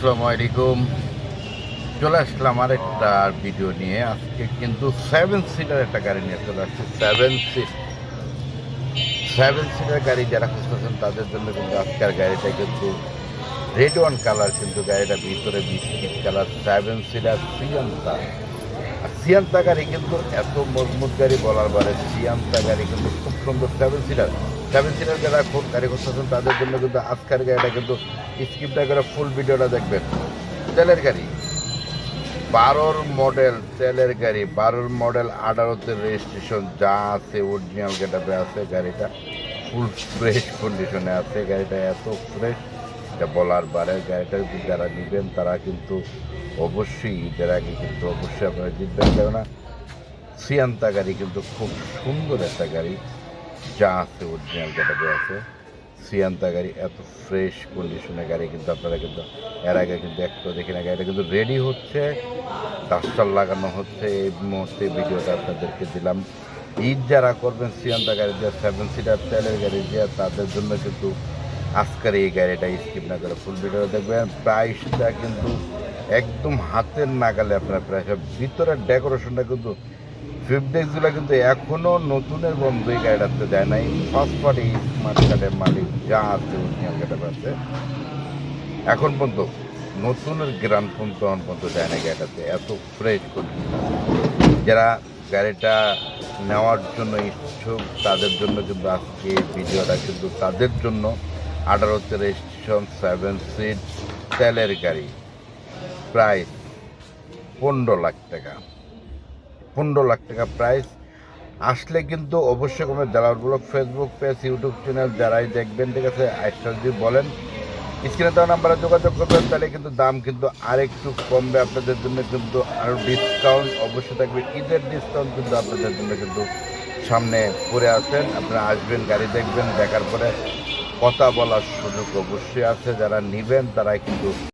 আসসালামু আলাইকুম। চলে আসলাম আরেকটা ভিডিও নিয়ে। আজকে কিন্তু 7 সিটার একটা গাড়ি নিয়ে চলে আসছে। 7 সিটার গাড়ি যারা খুঁজতেছেন তাদের জন্য কিন্তু আজকের গাড়িটা কিন্তু রেড ওয়ান কালার, কিন্তু গাড়িটা ভিতরে বিস্কিট কালার। 7 seater Sienta. আর সিয়ান্তা গাড়ি কিন্তু এত মজবুত গাড়ি বলার বাইরে। সিয়ান্তা গাড়ি কিন্তু খুব সুন্দর। 7 সিটার যারা খুব গাড়ি খুঁজতেছেন তাদের জন্য কিন্তু আজকের গাড়িটা কিন্তু স্কিপটা করে ফুল ভিডিওটা দেখবেন। তেলের গাড়ি, 12 মডেল তেলের গাড়ি, 12 মডেল, 18তে রেজিস্ট্রেশন, যা আছে অরিজিনাল গেটাপে আছে। গাড়িটা ফুল ফ্রেশ কন্ডিশনে আছে। গাড়িটা এত ফ্রেশ এটা বলার বারে। গাড়িটা যারা নেবেন তারা কিন্তু অবশ্যই ঈদের আগে কিন্তু অবশ্যই আপনারা জিতবেন, কেননা সিয়ান্তা গাড়ি কিন্তু খুব সুন্দর একটা গাড়ি, যা আছে অরিজিনাল গেটাপে আছে। সিয়ান্তা গাড়ি এত ফ্রেশ কন্ডিশনের গাড়ি কিন্তু আপনারা কিন্তু এর আগে কিন্তু একটু দেখি না। গাড়িটা কিন্তু রেডি হচ্ছে, ডাস্টার লাগানো হচ্ছে। এই মুহূর্তে ভিডিওটা আপনাদেরকে দিলাম। ঈদ যারা করবেন সিয়ান্তা গাড়ি দিয়ে, 7 সিটার তেলের গাড়ি দিয়ে, তাদের জন্য কিন্তু আজকের এই গাড়িটা স্কিপ না করে ফুল ভিডিও দেখবেন। প্রাইসটা কিন্তু একদম হাতের নাগালে আপনার প্রাইস। ভিতরের ডেকোরেশনটা কিন্তু ফিফডেক্সগুলো কিন্তু এখনও নতুনের বন্ধ এই গাড়িটাতে দেয় নাই। ফার্স্ট পার্টি স্মার্ট কার্ডের মালিক যা আছে অরিজিনাল গাড়িটা আছে, এখন পর্যন্ত নতুনের গ্রান্ড পর্যন্ত দেয় না গাড়িটাতে। এত ফ্রেশ করছে। যারা গাড়িটা নেওয়ার জন্য ইচ্ছুক তাদের জন্য কিন্তু আজকে এই ভিডিওটা কিন্তু তাদের জন্য। 18তে রেজিস্ট্রেশন, 7 সিট তেলের গাড়ি, প্রাইস 15 লাখ টাকা। 15 লাখ টাকা প্রাইস। আসলে কিন্তু অবশ্যই কোনো Jalal blog Facebook page, YouTube channel যারাই দেখবেন, ঠিক আছে, আইসা যদি বলেন স্ক্রিনে দেওয়া নাম্বারে যোগাযোগ করবেন, তাহলে কিন্তু দাম কিন্তু আরেকটু কমবে আপনাদের জন্য। কিন্তু আরও ডিসকাউন্ট অবশ্যই থাকবে। ঈদের ডিসকাউন্ট কিন্তু আপনাদের জন্য কিন্তু সামনে পড়ে আছেন। আপনারা আসবেন, গাড়ি দেখবেন, দেখার পরে কথা বলার সুযোগ অবশ্যই আছে। যারা নেবেন তারাই কিন্তু